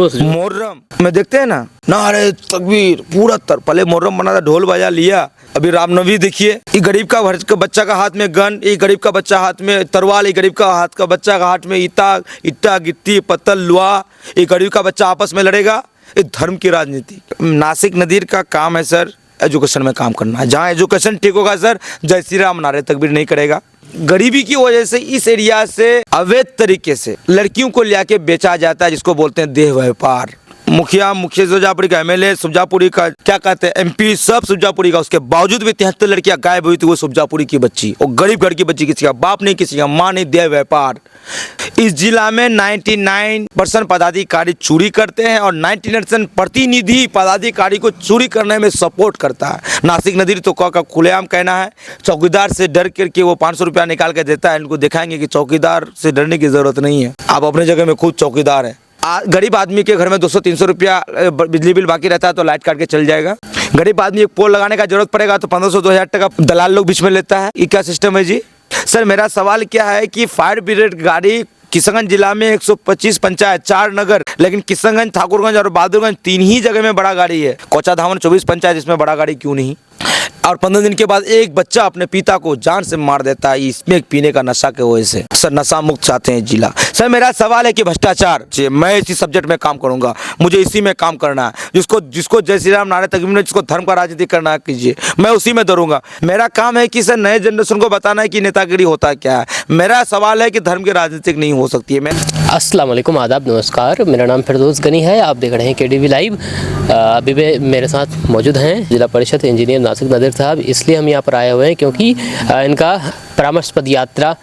मुहर्रम में देखते हैं ना, नारे तकबीर पूरा पहले मुहर्रम बना था, ढोल बजा लिया। अभी रामनवमी देखिए, ये गरीब का बच्चा का हाथ में गन, ये गरीब का बच्चा हाथ में तलवार, ये गरीब का बच्चा का हाथ में ईटा गिट्टी पत्थर लोहा, ये गरीब का बच्चा आपस में लड़ेगा। ये धर्म की राजनीति। नासिक नदीर का काम है सर एजुकेशन में काम करना है। जहाँ एजुकेशन ठीक होगा सर, जय श्री राम नारे तकबीर नहीं करेगा। गरीबी की वजह से इस एरिया से अवैध तरीके से लड़कियों को लिया के बेचा जाता है, जिसको बोलते हैं देह व्यापार। मुखिया सुजापुरी का एमएलए, सुजापुरी का क्या कहते हैं एमपी, सब सुजापुरी का। उसके बावजूद भी 73 लड़कियां गायब हुई थी, वो सुजापुरी की बच्ची, और गरीब घर की बच्ची, किसी का बाप नहीं, किसी का माँ नहीं, देह व्यापार। इस जिला में 99% पदाधिकारी चोरी करते हैं और 99% प्रतिनिधि पदाधिकारी को चोरी करने में सपोर्ट करता है। नासिक नदीर तो का खुलेआम कहना है, चौकीदार से डर करके वो 500 रुपया निकाल के देता है। इनको दिखाएंगे कि चौकीदार से डरने की जरूरत नहीं है, आप अपने जगह में खुद चौकीदार है। गरीब आदमी के घर में 200-300 रुपया बिजली बिल बाकी रहता है तो लाइट काट के चल जाएगा। गरीब आदमी एक पोल लगाने का जरूरत पड़ेगा तो 1500-2000 टका दलाल लोग बीच में लेता है। ये क्या सिस्टम है जी? सर मेरा सवाल क्या है कि फायर ब्रिगेड गाड़ी किशनगंज जिला में 125 पंचायत 4 नगर, लेकिन किशनगंज, ठाकुरगंज और बहादुरगंज 3 ही जगह में बड़ा गाड़ी है। कोचाधामन 24 पंचायत, इसमें बड़ा गाड़ी क्यों नहीं? और 15 दिन के बाद एक बच्चा अपने पिता को जान से मार देता है, इसमें पीने का नशा के वजह से। सर नशा मुक्त चाहते हैं जिला। सर मेरा सवाल है कि भ्रष्टाचार, मैं इसी सब्जेक्ट में काम करूंगा, मुझे इसी में काम करना है। जिसको जय श्री राम नारे तकबीर में, जिसको धर्म का राजनीति करना है कीजिए, मैं उसी में दौड़ूंगा। मेरा काम है कि सर नए जनरेशन को बताना है कि नेतागिरी होता क्या है। मेरा सवाल है कि धर्म की राजनीतिक नहीं हो सकती है। मैं अस्सलाम वालेकुम, आदाब, नमस्कार। मेरा नाम फिरदौस गनी है, आप देख रहे हैं केडीवी लाइव। अभी मेरे साथ मौजूद हैं जिला परिषद इंजीनियर नासिक नदीर साहब। इसलिए हम यहाँ पर आए हुए हैं क्योंकि इनका परामर्श पद यात्रा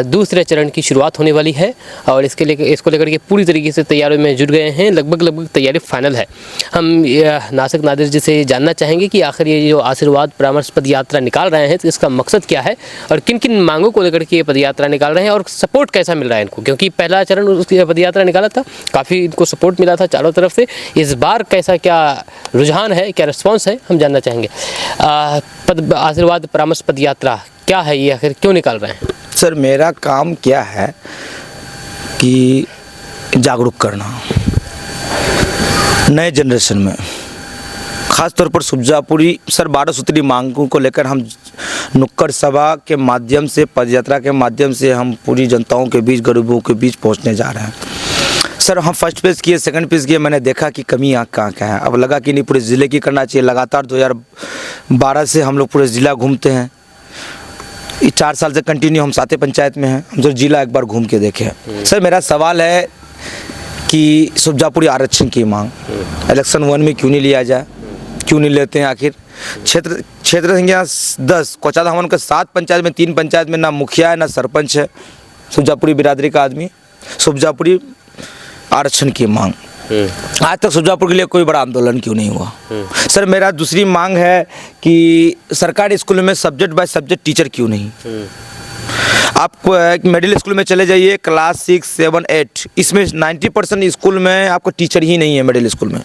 दूसरे चरण की शुरुआत होने वाली है और इसको लेकर के पूरी तरीके से तैयारियों में जुट गए हैं। लगभग तैयारी फाइनल है। हम नासिक नादिर जी से जानना चाहेंगे कि आखिर ये जो आशीर्वाद परामर्श पद यात्रा निकाल रहे हैं तो इसका मकसद क्या है और किन किन मांगों को लेकर के ये पद यात्रा निकाल रहे हैं और सपोर्ट कैसा मिल रहा है इनको, क्योंकि पहला चरण उसकी पद यात्रा निकाला था, काफ़ी इनको सपोर्ट मिला था चारों तरफ से। इस बार कैसा क्या रुझान है, क्या रिस्पॉन्स है, हम जानना चाहेंगे। आशीर्वाद परामर्श पद यात्रा क्या है, ये आखिर क्यों निकाल रहे हैं? सर मेरा काम क्या है कि जागरूक करना नए जनरेशन में, ख़ास तौर पर सुजापुरी। सर 12 सूत्री मांगों को लेकर हम नुक्कड़ सभा के माध्यम से, पदयात्रा के माध्यम से हम पूरी जनताओं के बीच, गरीबों के बीच पहुंचने जा रहे हैं। सर हम फर्स्ट पेज किए, सेकंड पेज किए, मैंने देखा कि कमी कहाँ है। अब लगा कि नहीं पूरे ज़िले की करना चाहिए। लगातार 2012 से हम लोग पूरे ज़िला घूमते हैं। 4 साल से कंटिन्यू हम 7 पंचायत में हैं, हम जो जिला एक बार घूम के देखे। सर मेरा सवाल है कि सुजापुरी आरक्षण की मांग इलेक्शन 1 में क्यों नहीं लिया जाए, क्यों नहीं लेते हैं आखिर? क्षेत्र संख्या 10, कोचाधामन का 7 पंचायत में 3 पंचायत में ना मुखिया है ना सरपंच है सुजापुरी बिरादरी का आदमी। सुजापुरी आरक्षण की मांग, आज तक सुजापुर के लिए कोई बड़ा आंदोलन क्यों नहीं हुआ? सर मेरा दूसरी मांग है कि सरकारी स्कूल में सब्जेक्ट बाय सब्जेक्ट टीचर क्यों नहीं? आप मिडिल स्कूल में चले जाइए, क्लास 6, 7, 8, इसमें 90% स्कूल में आपको टीचर ही नहीं है मिडिल स्कूल में।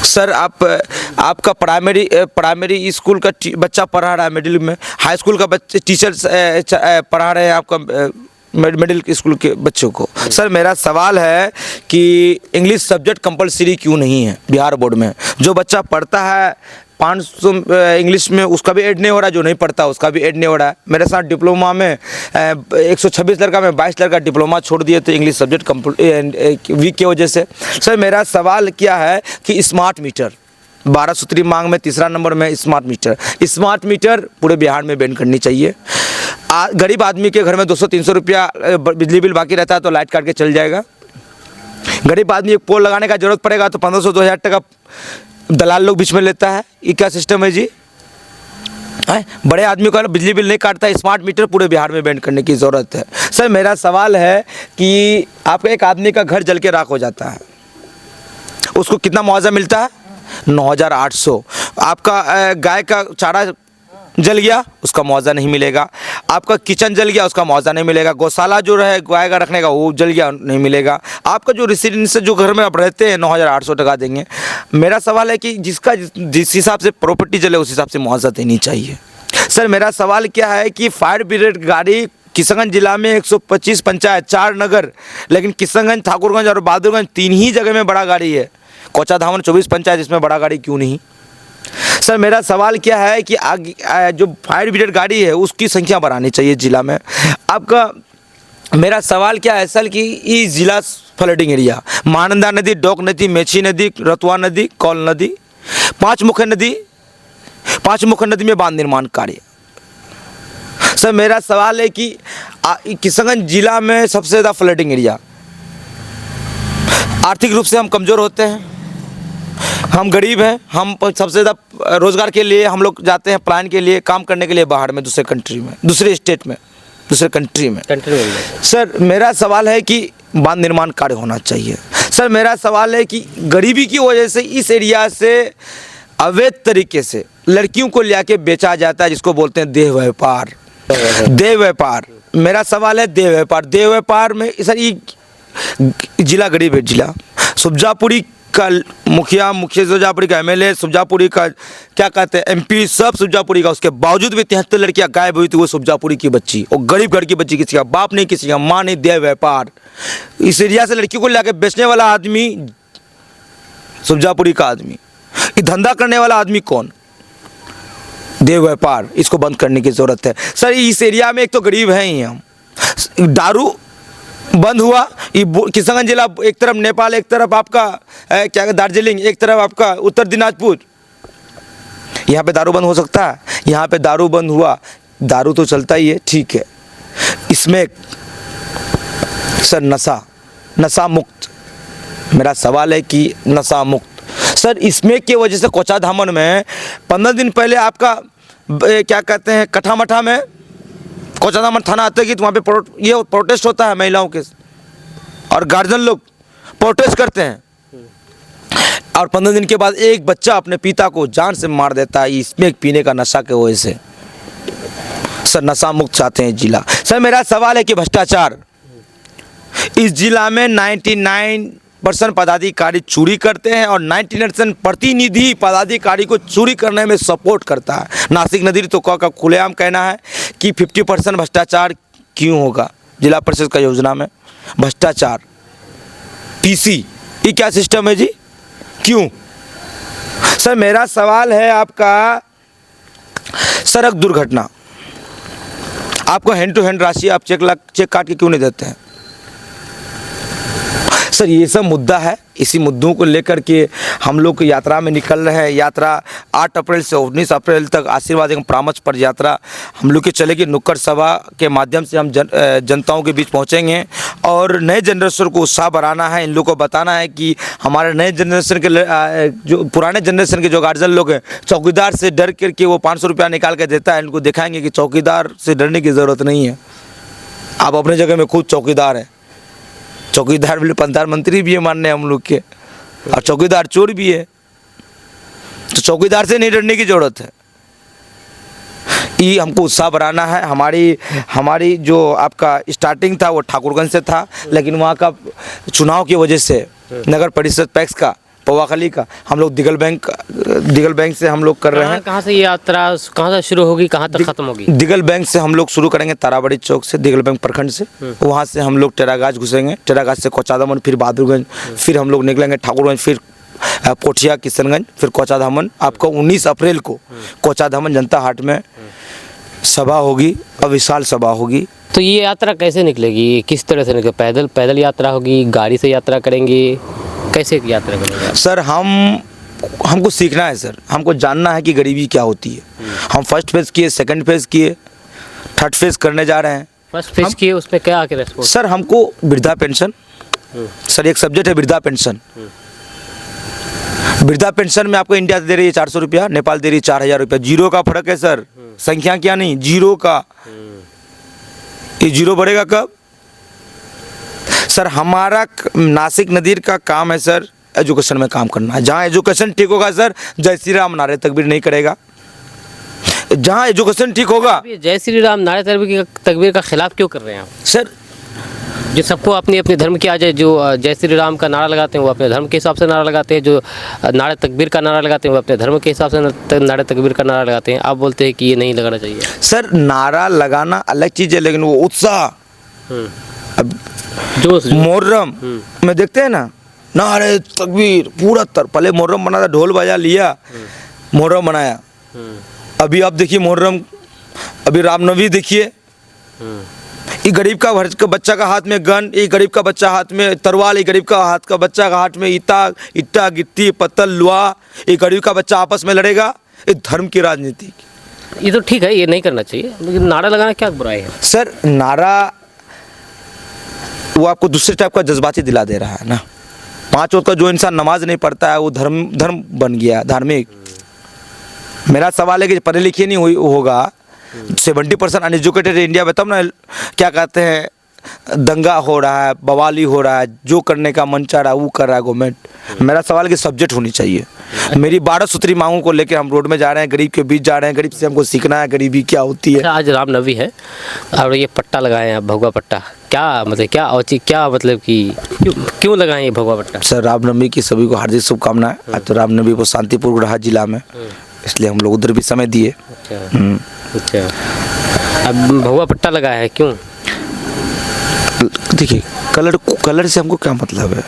सर आपका प्राइमरी स्कूल का बच्चा पढ़ा रहा है मिडिल में, हाई स्कूल का बच्चे टीचर पढ़ा रहे हैं आपका मिडिल स्कूल के बच्चों को। सर मेरा सवाल है कि इंग्लिश सब्जेक्ट कंपलसरी क्यों नहीं है बिहार बोर्ड में? जो बच्चा पढ़ता है 500 इंग्लिश में, उसका भी ऐड नहीं हो रहा, जो नहीं पढ़ता उसका भी ऐड नहीं हो रहा है। मेरे साथ डिप्लोमा में 126 लड़का में 22 लड़का डिप्लोमा छोड़ दिए थे इंग्लिश सब्जेक्ट वीक की वजह से। सर मेरा सवाल क्या है कि स्मार्ट मीटर, 12 सूत्री मांग में तीसरा नंबर में स्मार्ट मीटर पूरे बिहार में बैन करनी चाहिए। गरीब आदमी के घर में 200-300 रुपया बिजली बिल बाकी रहता है तो लाइट काट के चल जाएगा। गरीब आदमी एक पोल लगाने का जरूरत पड़ेगा तो 1500-2000 टका दलाल लोग बीच में लेता है। ये क्या सिस्टम है जी? बड़े आदमी का बिजली बिल नहीं काटता। स्मार्ट मीटर पूरे बिहार में बैन करने की ज़रूरत है। सर मेरा सवाल है कि आपका एक आदमी का घर जल के राख हो जाता है, उसको कितना मुआवजा मिलता है? 9800। आपका गाय का चारा जल गया, उसका मुआवजा नहीं मिलेगा। आपका किचन जल गया, उसका मुआवजा नहीं मिलेगा। गौशाला जो है गाय का रखने का, वो जल गया, नहीं मिलेगा। आपका जो रेसिडेंस जो घर में आप रहते हैं 9800 टका देंगे। मेरा सवाल है कि जिस हिसाब से प्रॉपर्टी जले उस हिसाब से मुआवजा देनी चाहिए। सर मेरा सवाल क्या है कि फायर ब्रिगेड गाड़ी किशनगंज जिला में 125 पंचायत, 4 नगर, लेकिन किशनगंज, ठाकुरगंज और बहादुरगंज 3 ही जगह में बड़ा गाड़ी है। कोचा धामन 24 पंचायत, इसमें बड़ा गाड़ी क्यों नहीं? सर मेरा सवाल क्या है कि जो फायर ब्रिगेड गाड़ी है उसकी संख्या बढ़ानी चाहिए जिला में। आपका मेरा सवाल क्या है सर कि ये जिला फ्लडिंग एरिया, महानंदा नदी, डोक नदी, मेची नदी, रतुआ नदी, कौल नदी, 5 मुख्य नदी में बांध निर्माण कार्य। सर मेरा सवाल है कि किशनगंज जिला में सबसे ज़्यादा फ्लडिंग एरिया, आर्थिक रूप से हम कमज़ोर होते हैं, हम गरीब हैं, हम सबसे ज़्यादा रोज़गार के लिए हम लोग जाते हैं, प्लान के लिए, काम करने के लिए बाहर में, दूसरे कंट्री में, दूसरे स्टेट में, दूसरे कंट्री में। सर मेरा सवाल है कि बांध निर्माण कार्य होना चाहिए। सर मेरा सवाल है कि गरीबी की वजह से इस एरिया से अवैध तरीके से लड़कियों को लिया बेचा जाता है, जिसको बोलते हैं देह व्यापार। देह व्यापार, मेरा सवाल है देह व्यापार। देह व्यापार में सर ये जिला गरीब है, जिला सुरजापुरी का मुखिया सुरजापुरी का एमएलए, सुरजापुरी का क्या कहते हैं एमपी, सब सुरजापुरी का, उसके बावजूद भी 73 लड़कियां गायब हुई थी, वो सुरजापुरी की बच्ची, और गरीब घर की बच्ची, किसी का बाप नहीं, किसी का माँ नहीं। देह व्यापार, इस एरिया से लड़कियों को लाके बेचने वाला आदमी सुरजापुरी का आदमी, ये धंधा करने वाला आदमी कौन? देह व्यापार, इसको बंद करने की ज़रूरत है। सर इस एरिया में एक तो गरीब हैं ही हम, दारू बंद हुआ, ये किशनगंज जिला एक तरफ नेपाल, एक तरफ आपका क्या दार्जिलिंग, एक तरफ आपका उत्तर दिनाजपुर, यहाँ पे दारू बंद हो सकता है? यहाँ पे दारू बंद हुआ, दारू तो चलता ही है, ठीक है, इसमें सर नशा मुक्त, मेरा सवाल है कि नशा मुक्त। सर इसमें की वजह से कोचा धामन में 15 दिन पहले आपका क्या कहते हैं कठामठा में कोचा धामन थाना आते कि वहाँ पे ये प्रोटेस्ट होता है, महिलाओं के और गार्जियन लोग प्रोटेस्ट करते हैं, और 15 दिन के बाद एक बच्चा अपने पिता को जान से मार देता है, इसमें पीने का नशा के वजह से। सर नशा मुक्त चाहते हैं जिला। सर मेरा सवाल है कि भ्रष्टाचार, इस जिला में 99% पदाधिकारी चोरी करते हैं और 99% प्रतिनिधि पदाधिकारी को चोरी करने में सपोर्ट करता है। नासिक नदी तो का खुलेआम कहना है कि 50% भ्रष्टाचार क्यों होगा जिला परिषद का योजना में? भ्रष्टाचार, पीसी, ये क्या सिस्टम है जी, क्यों? सर मेरा सवाल है आपका सड़क दुर्घटना, आपको हैंड टू हैंड राशि आप चेक काट के क्यों नहीं देते हैं? सर ये सब मुद्दा है, इसी मुद्दों को लेकर के हम लोग यात्रा में निकल रहे हैं। यात्रा 8 अप्रैल से 19 अप्रैल तक आशीर्वाद एवं परामर्श पर यात्रा हम लोग की चलेगी। नुक्कड़ सभा के माध्यम से हम जनताओं के बीच पहुंचेंगे और नए जनरेशन को उत्साह बढ़ाना है। इन लोगों को बताना है कि हमारे नए जनरेशन के जो पुराने जनरेशन के जो गार्जियन लोग हैं, चौकीदार से डर करके वो 500 रुपया निकाल के देता है, इनको दिखाएंगे कि चौकीदार से डरने की ज़रूरत नहीं है, आप अपने जगह में खुद चौकीदार हैं। चौकीदार भी प्रधानमंत्री भी है मानने हम लोग के, और चौकीदार चोर भी है, तो चौकीदार से नहीं डरने की जरूरत है। ये हमको उत्साह बढ़ाना है। हमारी जो आपका स्टार्टिंग था वो ठाकुरगंज से था, लेकिन वहाँ का चुनाव की वजह से नगर परिषद पैक्स का पवाखली का हम लोग दिगल बैंक से हम लोग कर रहे हैं। कहाँ से ये यात्रा कहाँ से शुरू होगी, कहाँ तक खत्म होगी? दिगल बैंक से हम लोग शुरू करेंगे, ताराबड़ी चौक से, दिगल बैंक प्रखंड से, वहाँ से हम लोग टेरागाछ घुसेंगे, टेरागाछ से कोचा धामन, फिर बहादुरगंज, फिर हम लोग निकलेंगे ठाकुरगंज, फिर पोठिया, किशनगंज, फिर कोचा धामन। आपको 19 अप्रैल को कोचा धामन जनता हाट में सभा होगी और विशाल सभा होगी। तो ये यात्रा कैसे निकलेगी, किस तरह से निकलेगी? पैदल यात्रा होगी, गाड़ी से यात्रा करेंगे, कैसे यात्रा करेंगे? सर हमको सीखना है सर, हमको जानना है कि गरीबी क्या होती है। हम फर्स्ट फेज़ किए, सेकंड फेज़ किए, थर्ड फेज़ करने जा रहे हैं। फर्स्ट फेज़ किए, उसमें क्या आके रेस्पॉन्स? सर हमको वृद्धा पेंशन, सर एक सब्जेक्ट है वृद्धा पेंशन। वृद्धा पेंशन में आपको इंडिया दे रही है 400 रुपया, नेपाल दे रही है 4000 रुपया। जीरो का फर्क है सर, संख्या क्या नहीं, जीरो का। ये जीरो बढ़ेगा कब? सर हमारा नासिक नदीर का काम है सर एजुकेशन में काम करना है। जहाँ एजुकेशन ठीक होगा सर, जय श्री राम नारे तकबीर नहीं करेगा। जहाँ एजुकेशन ठीक होगा, जय श्री राम नारे तकबीर का खिलाफ क्यों कर रहे हैं आप? सर जो सबको अपनी अपनी धर्म की आज जो जय श्री राम का नारा लगाते हैं वो अपने धर्म के हिसाब से नारा लगाते हैं, जो नारे तकबीर का नारा लगाते हैं वो अपने धर्म के हिसाब से नारे तकबीर का नारा लगाते हैं। आप बोलते हैं कि ये नहीं लगाना चाहिए। सर नारा लगाना अलग चीज़ है, लेकिन वो उत्साह, अब जोश मुहर्रम में देखते हैं ना, नारे तकबीर पूरा पहले मुहर्रम बना था, ढोल बजा लिया, मुहर्रम बनाया। अभी आप देखिए मुहर्रम, अभी रामनवमी देखिए, ये गरीब का बच्चा का हाथ में गन, ये गरीब का बच्चा हाथ में तलवार, ये गरीब का हाथ का बच्चा का हाथ में ईटा गिट्टी पत्थर लोहा, ये गरीब का बच्चा आपस में लड़ेगा। ये धर्म की राजनीति। ये तो ठीक है, ये नहीं करना चाहिए, लेकिन नारा लगाना क्या बुराई है? सर नारा वो आपको दूसरे टाइप का जज्बाती दिला दे रहा है ना। 5 वक्त का जो इंसान नमाज नहीं पढ़ता है वो धर्म बन गया, धार्मिक। मेरा सवाल है कि पढ़े लिखे नहीं होगा, 70% अनएजुकेटेड इंडिया में, तब ना क्या कहते हैं दंगा हो रहा है, बवाली हो रहा है, जो करने का मन चाह रहा है वो कर रहा है गवर्नमेंट। मेरा सवाल है कि सब्जेक्ट होनी चाहिए। मेरी 12 सूत्री मांगों को लेकर हम रोड में जा रहे हैं, गरीब के बीच जा रहे हैं, गरीब से हमको सीखना है गरीबी क्या होती है। आज रामनवमी है और ये पट्टा लगाए हैं, भगवा पट्टा, क्या मतलब क्या औचित्य, क्या मतलब कि क्यों लगाए ये भगवा पट्टा? सर रामनवमी की सभी को हार्दिक शुभकामनाएं। आज तो रामनवमी वो शांतिपुर रहा जिला में, इसलिए हम लोग उधर भी समय दिए। अच्छा, अब भगवा पट्टा लगाया है क्यों? देखिए कलर से हमको क्या मतलब है?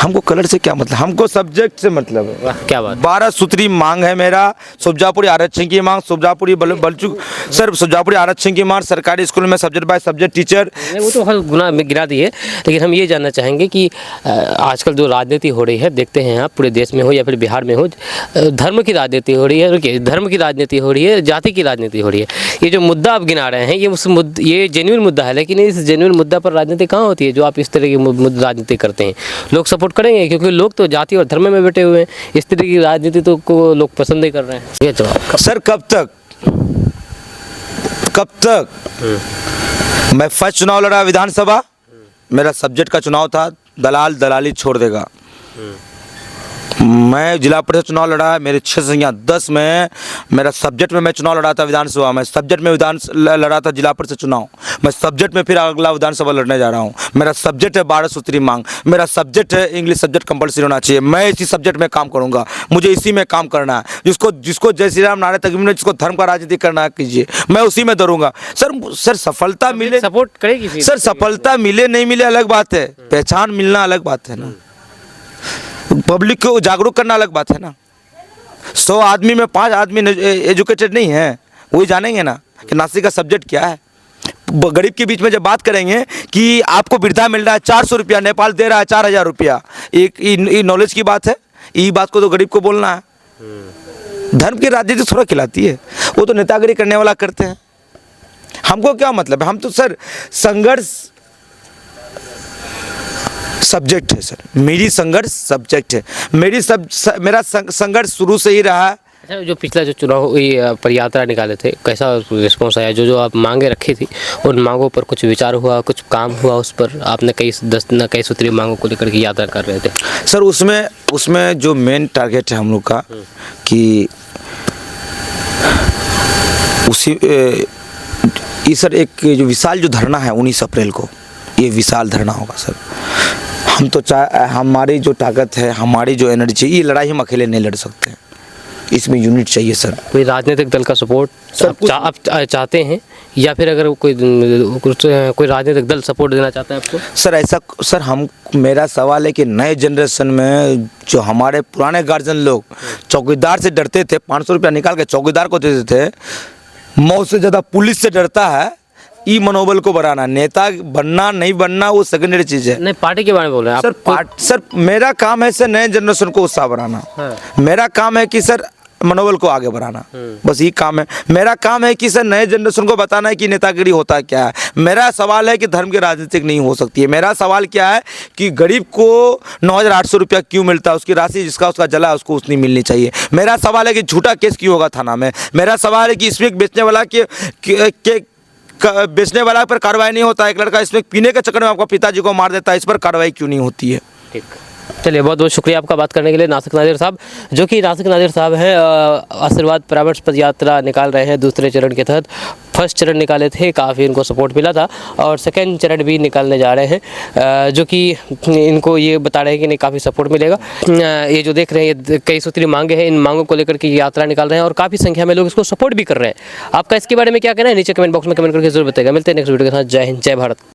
हमको कलर से क्या मतलब, हमको सब्जेक्ट से मतलब है। वाह क्या बात। 12 सूत्री मांग है मेरा, सुरजापुरी आरक्षण की मांग, सुरजापुरी बलचुक सर, सुरजापुरी आरक्षण की मांग, सरकारी स्कूल में सब्जेक्ट बाय सब्जेक्ट टीचर। वो तो हर गुना में गिरा दिए, लेकिन हम ये जानना चाहेंगे कि आजकल जो राजनीति हो रही है, देखते हैं आप पूरे देश में हो या फिर बिहार में हो, धर्म की राजनीति हो रही है, रुकिए, धर्म की राजनीति हो रही है, जाति की राजनीति हो रही है। ये जो मुद्दा आप गिना रहे हैं ये जेन्युइन मुद्दा है, लेकिन इस जेन्युइन मुद्दा पर राजनीति कहाँ होती है जो आप इस तरह की राजनीति करते हैं? लोग सपोर्ट करेंगे क्योंकि लोग तो जाति और धर्म में बैठे हुए हैं, इस तरह की राजनीति तो को लोग पसंद नहीं कर रहे हैं। ये जवाब सर कब तक मैं फर्स्ट चुनाव लड़ा विधानसभा, मेरा सब्जेक्ट का चुनाव था दलाली छोड़ देगा। मैं जिला परिषद चुनाव लड़ा, मेरे 6 संख्या 10 में मेरा सब्जेक्ट में मैं चुनाव लड़ा था विधानसभा में, सब्जेक्ट में लड़ा था जिला परिषद चुनाव, मैं सब्जेक्ट में फिर अगला विधानसभा लड़ने जा रहा हूँ। मेरा सब्जेक्ट है 12 सूत्री मांग, मेरा सब्जेक्ट है इंग्लिश सब्जेक्ट कंपलसरी होना चाहिए। मैं इसी सब्जेक्ट में काम करूँगा, मुझे इसी में काम करना है। जिसको जय श्री राम नारे तकबीर में जिसको धर्म का राजनीति करना है कीजिए, मैं उसी में दौड़ूंगा। सर सफलता मिले, सपोर्ट करेगी सर, सफलता मिले नहीं मिले अलग बात है, पहचान मिलना अलग बात है ना, पब्लिक को जागरूक करना अलग बात है ना। 100 आदमी में 5 आदमी एजुकेटेड नहीं है, वही जानेंगे ना कि नासिक का सब्जेक्ट क्या है। गरीब के बीच में जब बात करेंगे कि आपको वृद्धा मिल रहा है 400 रुपया, नेपाल दे रहा है 4000 रुपया, एक नॉलेज की बात है। यही बात को तो गरीब को बोलना है। धर्म की राजनीति थोड़ा खिलाती है, वो तो नेतागिरी करने वाला करते हैं। हमको क्या मतलब है, हम तो सर संघर्ष सब्जेक्ट है सर, मेरी संघर्ष सब्जेक्ट है, मेरा संघर्ष शुरू से ही रहा है। अच्छा, जो पिछला जो चुनाव पर यात्रा निकाले थे, कैसा रिस्पॉन्स आया? जो आप मांगे रखी थी उन मांगों पर कुछ विचार हुआ, कुछ काम हुआ उस पर? आपने कई सूत्री मांगों को लेकर के यात्रा कर रहे थे सर। उसमें जो मेन टारगेट है हम लोग का कि सर एक जो विशाल जो धरना है 19 अप्रैल को, ये विशाल धरना होगा सर। हम तो हमारी जो ताकत है, हमारी जो एनर्जी, ये लड़ाई हम अकेले नहीं लड़ सकते हैं, इसमें यूनिट चाहिए सर। कोई राजनीतिक दल का सपोर्ट आप चाहते हैं, या फिर अगर कोई राजनीतिक दल सपोर्ट देना चाहता है आपको? सर ऐसा सर मेरा सवाल है कि नए जनरेशन में जो हमारे पुराने गार्जियन लोग चौकीदार से डरते थे, 500 रुपया निकाल के चौकीदार को देते थे, मौत से ज़्यादा पुलिस से डरता है। ई मनोबल को बढ़ाना, नेता बनना नहीं बनना वो सेकेंडरी चीज़ है। नहीं, पार्टी के बारे में बोल रहे हैं आप? सर मेरा काम है सर नए जनरेशन को उत्साह बढ़ाना। मेरा काम है कि सर मनोबल को आगे बढ़ाना, बस ये काम है। मेरा काम है कि सर नए जनरेशन को बताना है कि नेतागिरी होता क्या है। मेरा सवाल है कि धर्म की राजनीतिक नहीं हो सकती है। मेरा सवाल क्या है कि गरीब को 9800 रुपया क्यों मिलता है, उसकी राशि जिसका उसका जला उसको उतनी मिलनी चाहिए। मेरा सवाल है कि झूठा केस क्यों होगा थाना में। मेरा सवाल है कि इसमें बेचने वाला पर कार्रवाई नहीं होता है। एक लड़का इसमें पीने के चक्कर में आपका पिताजी को मार देता है, इस पर कार्रवाई क्यों नहीं होती है? ठीक। चलिए, बहुत बहुत शुक्रिया आपका बात करने के लिए नासिक नादिर साहब, जो कि नासिक नादिर साहब हैं आशीर्वाद प्राइवेट पद यात्रा निकाल रहे हैं दूसरे चरण के तहत। फर्स्ट चरण निकाले थे, काफ़ी इनको सपोर्ट मिला था, और सेकंड चरण भी निकालने जा रहे हैं, जो कि इनको ये बता रहे हैं कि नहीं काफ़ी सपोर्ट मिलेगा। ये जो देख रहे हैं ये कई सूत्री मांगे हैं, इन मांगों को लेकर के यात्रा निकाल रहे हैं और काफ़ी संख्या में लोग इसको सपोर्ट भी कर रहे हैं। आपका इसके बारे में क्या कहना है नीचे कमेंट बॉक्स में कमेंट करके जरूर बताएगा। मिलते हैं नेक्स्ट वीडियो के साथ। जय हिंद, जय भारत।